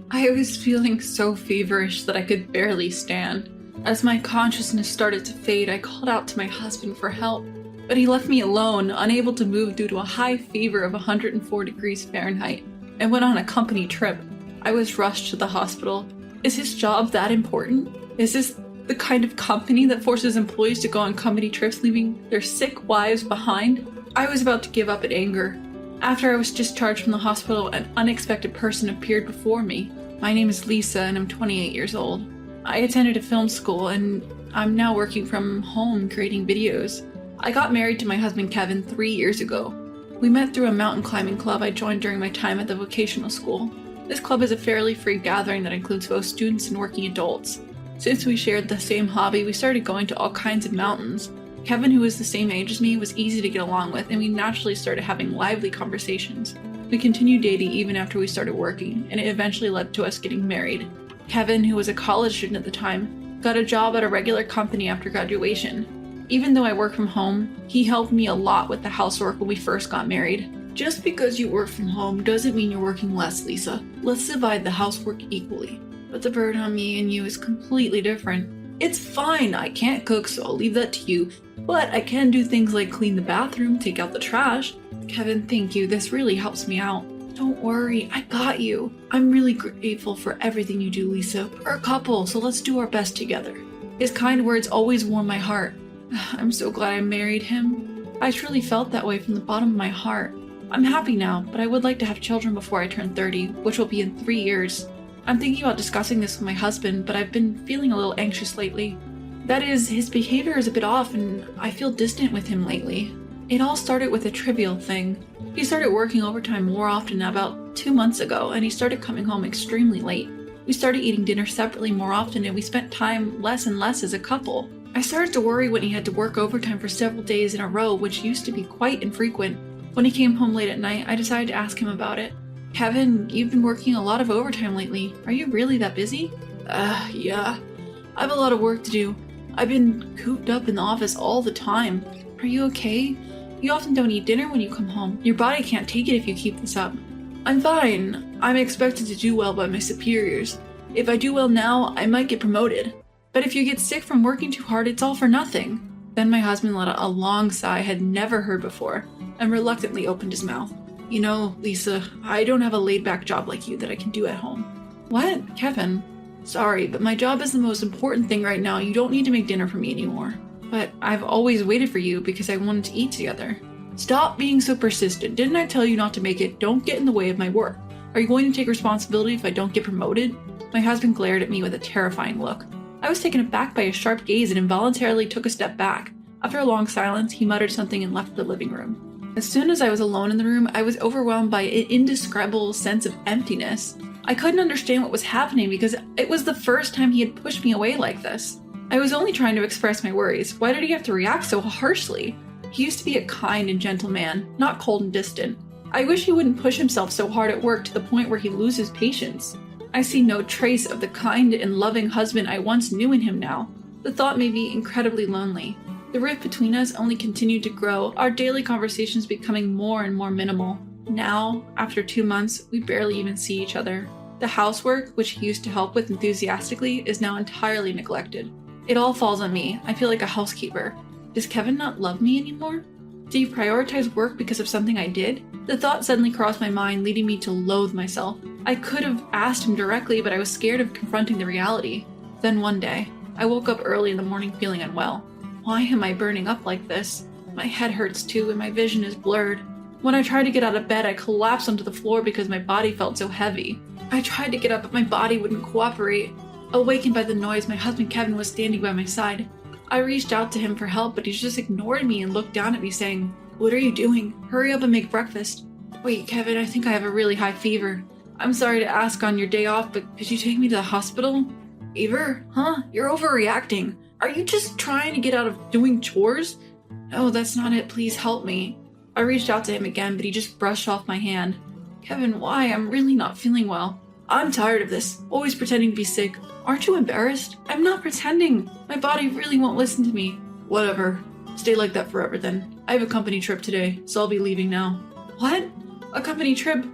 I was feeling so feverish that I could barely stand. As my consciousness started to fade, I called out to my husband for help, but he left me alone, unable to move due to a high fever of 104 degrees Fahrenheit, and went on a company trip. I was rushed to the hospital. Is his job that important? Is this the kind of company that forces employees to go on company trips, leaving their sick wives behind? I was about to give up in anger. After I was discharged from the hospital, an unexpected person appeared before me. My name is Lisa, and I'm 28 years old. I attended a film school, and I'm now working from home creating videos. I got married to my husband Kevin 3 years ago. We met through a mountain climbing club I joined during my time at the vocational school. This club is a fairly free gathering that includes both students and working adults. Since we shared the same hobby, we started going to all kinds of mountains. Kevin, who was the same age as me, was easy to get along with, and we naturally started having lively conversations. We continued dating even after we started working, and it eventually led to us getting married. Kevin, who was a college student at the time, got a job at a regular company after graduation. Even though I work from home, he helped me a lot with the housework when we first got married. Just because you work from home doesn't mean you're working less, Lisa. Let's divide the housework equally. But the burden on me and you is completely different. It's fine, I can't cook, so I'll leave that to you. But I can do things like clean the bathroom, take out the trash. Kevin, thank you, this really helps me out. Don't worry, I got you. I'm really grateful for everything you do, Lisa. We're a couple, so let's do our best together. His kind words always warm my heart. I'm so glad I married him. I truly felt that way from the bottom of my heart. I'm happy now, but I would like to have children before I turn 30, which will be in 3 years. I'm thinking about discussing this with my husband, but I've been feeling a little anxious lately. That is, his behavior is a bit off and I feel distant with him lately. It all started with a trivial thing. He started working overtime more often about 2 months ago, and he started coming home extremely late. We started eating dinner separately more often, and we spent time less and less as a couple. I started to worry when he had to work overtime for several days in a row, which used to be quite infrequent. When he came home late at night, I decided to ask him about it. Kevin, you've been working a lot of overtime lately. Are you really that busy? Yeah. I have a lot of work to do. I've been cooped up in the office all the time. Are you okay? You often don't eat dinner when you come home. Your body can't take it if you keep this up. I'm fine. I'm expected to do well by my superiors. If I do well now, I might get promoted. But if you get sick from working too hard, it's all for nothing. Then my husband let out a long sigh I had never heard before, and reluctantly opened his mouth. You know, Lisa, I don't have a laid-back job like you that I can do at home. What? Kevin? Sorry, but my job is the most important thing right now. You don't need to make dinner for me anymore. But I've always waited for you because I wanted to eat together. Stop being so persistent. Didn't I tell you not to make it? Don't get in the way of my work. Are you going to take responsibility if I don't get promoted? My husband glared at me with a terrifying look. I was taken aback by his sharp gaze and involuntarily took a step back. After a long silence, he muttered something and left the living room. As soon as I was alone in the room, I was overwhelmed by an indescribable sense of emptiness. I couldn't understand what was happening because it was the first time he had pushed me away like this. I was only trying to express my worries. Why did he have to react so harshly? He used to be a kind and gentle man, not cold and distant. I wish he wouldn't push himself so hard at work to the point where he loses patience. I see no trace of the kind and loving husband I once knew in him now. The thought made me incredibly lonely. The rift between us only continued to grow, our daily conversations becoming more and more minimal. Now, after 2 months, we barely even see each other. The housework, which he used to help with enthusiastically, is now entirely neglected. It all falls on me. I feel like a housekeeper. Does Kevin not love me anymore? Did he prioritize work because of something I did? The thought suddenly crossed my mind, leading me to loathe myself. I could have asked him directly, but I was scared of confronting the reality. Then one day, I woke up early in the morning feeling unwell. Why am I burning up like this? My head hurts too, and my vision is blurred. When I tried to get out of bed, I collapsed onto the floor because my body felt so heavy. I tried to get up, but my body wouldn't cooperate. Awakened by the noise, my husband Kevin was standing by my side. I reached out to him for help, but he just ignored me and looked down at me saying, "What are you doing? Hurry up and make breakfast." Wait, Kevin, I think I have a really high fever. I'm sorry to ask on your day off, but could you take me to the hospital? Fever? Huh? You're overreacting. Are you just trying to get out of doing chores? No, that's not it. Please help me. I reached out to him again, but he just brushed off my hand. Kevin, why? I'm really not feeling well. I'm tired of this, always pretending to be sick. Aren't you embarrassed? I'm not pretending. My body really won't listen to me. Whatever. Stay like that forever then. I have a company trip today, so I'll be leaving now. What? A company trip?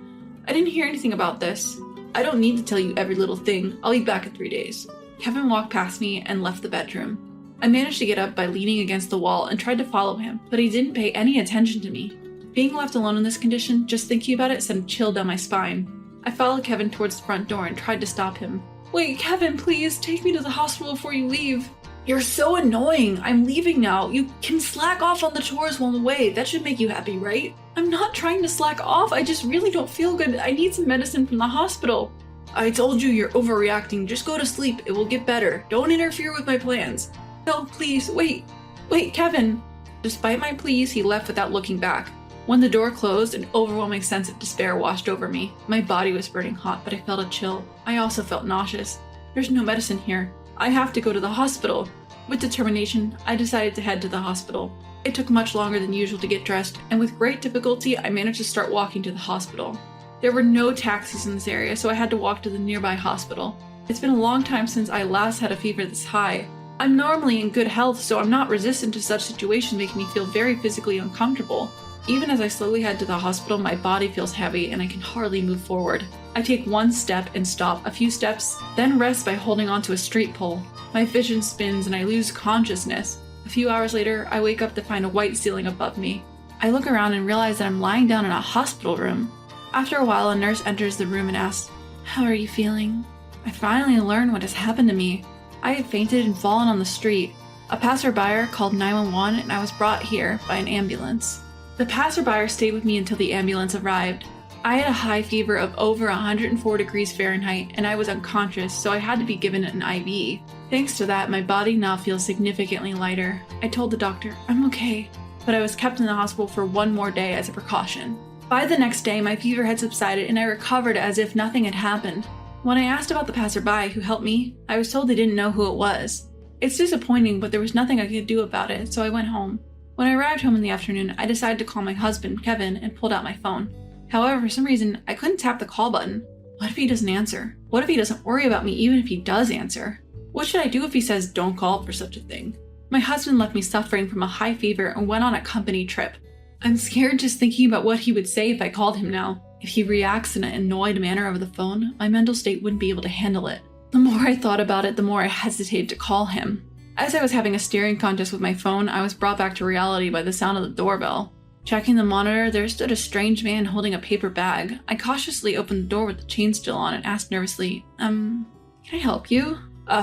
I didn't hear anything about this. I don't need to tell you every little thing. I'll be back in 3 days. Kevin walked past me and left the bedroom. I managed to get up by leaning against the wall and tried to follow him, but he didn't pay any attention to me. Being left alone in this condition, just thinking about it sent a chill down my spine. I followed Kevin towards the front door and tried to stop him. Wait, Kevin, please, take me to the hospital before you leave. You're so annoying. I'm leaving now. You can slack off on the chores while I'm away. That should make you happy, right? I'm not trying to slack off. I just really don't feel good. I need some medicine from the hospital. I told you you're overreacting. Just go to sleep. It will get better. Don't interfere with my plans. No, please, wait. Wait, Kevin. Despite my pleas, he left without looking back. When the door closed, an overwhelming sense of despair washed over me. My body was burning hot, but I felt a chill. I also felt nauseous. There's no medicine here. I have to go to the hospital. With determination, I decided to head to the hospital. It took much longer than usual to get dressed, and with great difficulty, I managed to start walking to the hospital. There were no taxis in this area, so I had to walk to the nearby hospital. It's been a long time since I last had a fever this high. I'm normally in good health, so I'm not resistant to such situations making me feel very physically uncomfortable. Even as I slowly head to the hospital, my body feels heavy and I can hardly move forward. I take one step and stop, a few steps, then rest by holding onto a street pole. My vision spins and I lose consciousness. A few hours later, I wake up to find a white ceiling above me. I look around and realize that I'm lying down in a hospital room. After a while, a nurse enters the room and asks, "How are you feeling?" I finally learn what has happened to me. I had fainted and fallen on the street. A passerby called 911 and I was brought here by an ambulance. The passerby stayed with me until the ambulance arrived. I had a high fever of over 104 degrees Fahrenheit and I was unconscious, so I had to be given an IV. Thanks to that, my body now feels significantly lighter. I told the doctor, "I'm okay," but I was kept in the hospital for one more day as a precaution. By the next day, my fever had subsided and I recovered as if nothing had happened. When I asked about the passerby who helped me, I was told they didn't know who it was. It's disappointing, but there was nothing I could do about it, so I went home. When I arrived home in the afternoon, I decided to call my husband, Kevin, and pulled out my phone. However, for some reason, I couldn't tap the call button. What if he doesn't answer? What if he doesn't worry about me even if he does answer? What should I do if he says don't call for such a thing? My husband left me suffering from a high fever and went on a company trip. I'm scared just thinking about what he would say if I called him now. If he reacts in an annoyed manner over the phone, my mental state wouldn't be able to handle it. The more I thought about it, the more I hesitated to call him. As I was having a staring contest with my phone, I was brought back to reality by the sound of the doorbell. Checking the monitor, there stood a strange man holding a paper bag. I cautiously opened the door with the chain still on and asked nervously, can I help you?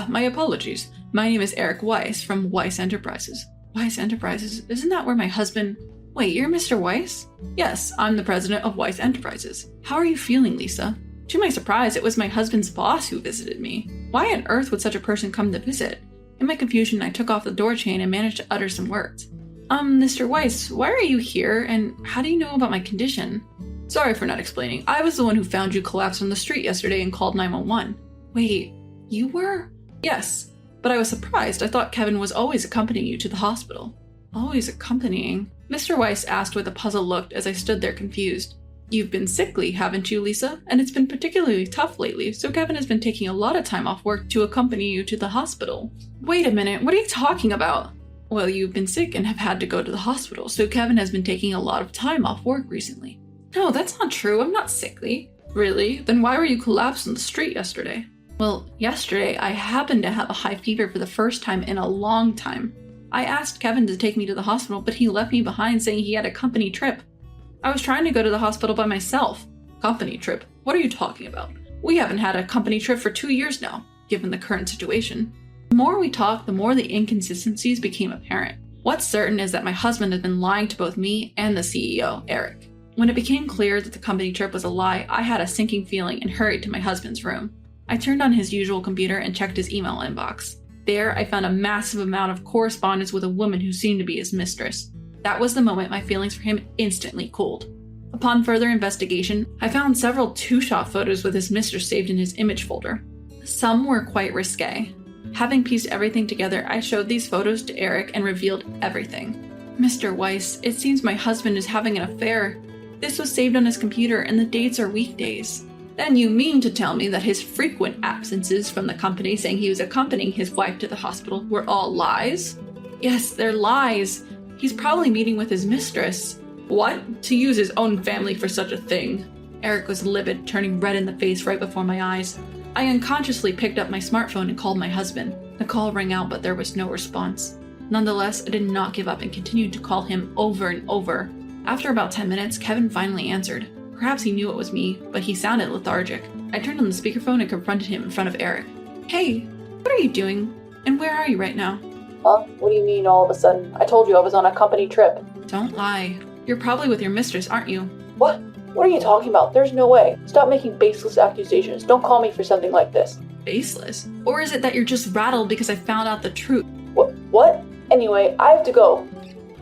My apologies. My name is Eric Weiss from Weiss Enterprises. Weiss Enterprises? Isn't that where my husband... Wait, you're Mr. Weiss? Yes, I'm the president of Weiss Enterprises. How are you feeling, Lisa? To my surprise, it was my husband's boss who visited me. Why on earth would such a person come to visit? In my confusion, I took off the door chain and managed to utter some words. Mr. Weiss, why are you here, and how do you know about my condition? Sorry for not explaining. I was the one who found you collapsed on the street yesterday and called 911. Wait, you were? Yes, but I was surprised. I thought Kevin was always accompanying you to the hospital. Always accompanying? Mr. Weiss asked with a puzzled look as I stood there confused. You've been sickly, haven't you, Lisa? And it's been particularly tough lately, so Kevin has been taking a lot of time off work to accompany you to the hospital. Wait a minute, what are you talking about? Well, you've been sick and have had to go to the hospital, so Kevin has been taking a lot of time off work recently. No, that's not true. I'm not sickly. Really? Then why were you collapsed on the street yesterday? Well, yesterday I happened to have a high fever for the first time in a long time. I asked Kevin to take me to the hospital, but he left me behind saying he had a company trip. I was trying to go to the hospital by myself. Company trip? What are you talking about? We haven't had a company trip for 2 years now, given the current situation. The more we talked, the more the inconsistencies became apparent. What's certain is that my husband had been lying to both me and the CEO, Eric. When it became clear that the company trip was a lie, I had a sinking feeling and hurried to my husband's room. I turned on his usual computer and checked his email inbox. There, I found a massive amount of correspondence with a woman who seemed to be his mistress. That was the moment my feelings for him instantly cooled. Upon further investigation, I found several two-shot photos with his mistress saved in his image folder. Some were quite risque. Having pieced everything together, I showed these photos to Eric and revealed everything. Mr. Weiss, it seems my husband is having an affair. This was saved on his computer and the dates are weekdays. Then you mean to tell me that his frequent absences from the company saying he was accompanying his wife to the hospital were all lies? Yes, they're lies. He's probably meeting with his mistress. What? To use his own family for such a thing? Eric was livid, turning red in the face right before my eyes. I unconsciously picked up my smartphone and called my husband. The call rang out, but there was no response. Nonetheless, I did not give up and continued to call him over and over. After about 10 minutes, Kevin finally answered. Perhaps he knew it was me, but he sounded lethargic. I turned on the speakerphone and confronted him in front of Eric. Hey, what are you doing? And where are you right now? Huh? What do you mean all of a sudden? I told you I was on a company trip. Don't lie. You're probably with your mistress, aren't you? What? What are you talking about? There's no way. Stop making baseless accusations. Don't call me for something like this. Baseless? Or is it that you're just rattled because I found out the truth? What? Anyway, I have to go.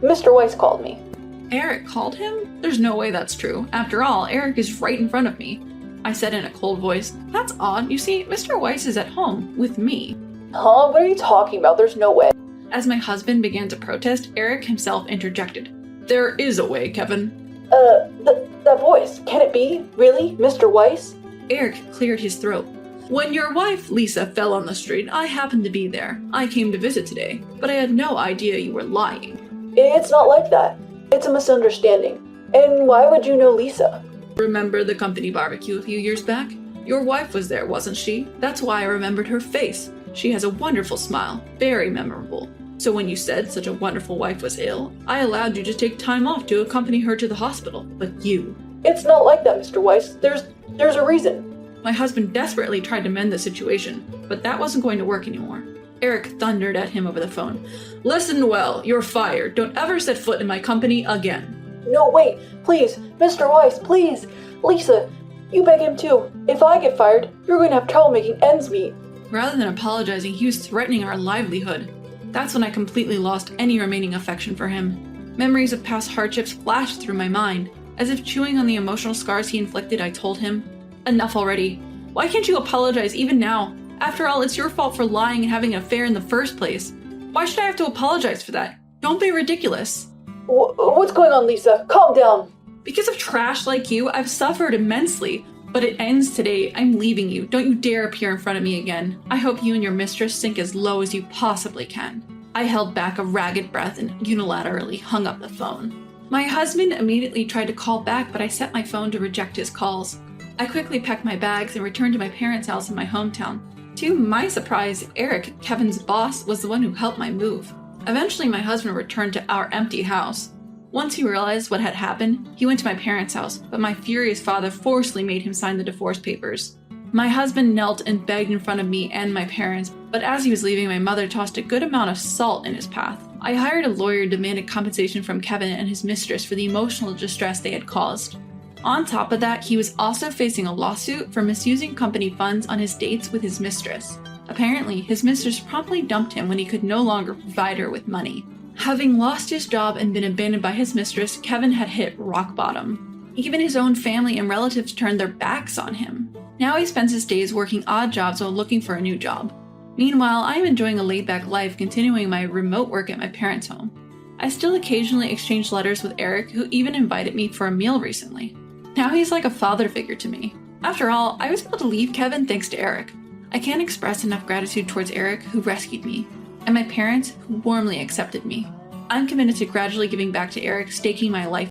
Mr. Weiss called me. Eric called him? There's no way that's true. After all, Eric is right in front of me. I said in a cold voice. That's odd. You see, Mr. Weiss is at home with me. Huh? What are you talking about? There's no way. As my husband began to protest, Eric himself interjected. There is a way, Kevin. That voice. Can it be? Really? Mr. Weiss? Eric cleared his throat. When your wife, Lisa, fell on the street, I happened to be there. I came to visit today, but I had no idea you were lying. It's not like that. It's a misunderstanding. And why would you know Lisa? Remember the company barbecue a few years back? Your wife was there, wasn't she? That's why I remembered her face. She has a wonderful smile, very memorable. So when you said such a wonderful wife was ill, I allowed you to take time off to accompany her to the hospital. But you... It's not like that, Mr. Weiss. There's a reason. My husband desperately tried to mend the situation, but that wasn't going to work anymore. Eric thundered at him over the phone. Listen well, you're fired. Don't ever set foot in my company again. No, wait, please, Mr. Weiss, please. Lisa, you beg him too. If I get fired, you're going to have trouble making ends meet. Rather than apologizing, he was threatening our livelihood. That's when I completely lost any remaining affection for him. Memories of past hardships flashed through my mind. As if chewing on the emotional scars he inflicted, I told him, Enough already. Why can't you apologize even now? After all, it's your fault for lying and having an affair in the first place. Why should I have to apologize for that? Don't be ridiculous. What's going on, Lisa? Calm down. Because of trash like you, I've suffered immensely. But it ends today. I'm leaving you. Don't you dare appear in front of me again. I hope you and your mistress sink as low as you possibly can. I held back a ragged breath and unilaterally hung up the phone. My husband immediately tried to call back, but I set my phone to reject his calls. I quickly packed my bags and returned to my parents' house in my hometown. To my surprise, Eric, Kevin's boss, was the one who helped my move. Eventually, my husband returned to our empty house. Once he realized what had happened, he went to my parents' house, but my furious father forcefully made him sign the divorce papers. My husband knelt and begged in front of me and my parents, but as he was leaving, my mother tossed a good amount of salt in his path. I hired a lawyer and demanded compensation from Kevin and his mistress for the emotional distress they had caused. On top of that, he was also facing a lawsuit for misusing company funds on his dates with his mistress. Apparently, his mistress promptly dumped him when he could no longer provide her with money. Having lost his job and been abandoned by his mistress, Kevin had hit rock bottom. Even his own family and relatives turned their backs on him. Now he spends his days working odd jobs while looking for a new job. Meanwhile, I am enjoying a laid-back life, continuing my remote work at my parents' home. I still occasionally exchange letters with Eric, who even invited me for a meal recently. Now he's like a father figure to me. After all, I was able to leave Kevin thanks to Eric. I can't express enough gratitude towards Eric, who rescued me, and my parents, who warmly accepted me. I'm committed to gradually giving back to Eric, staking my life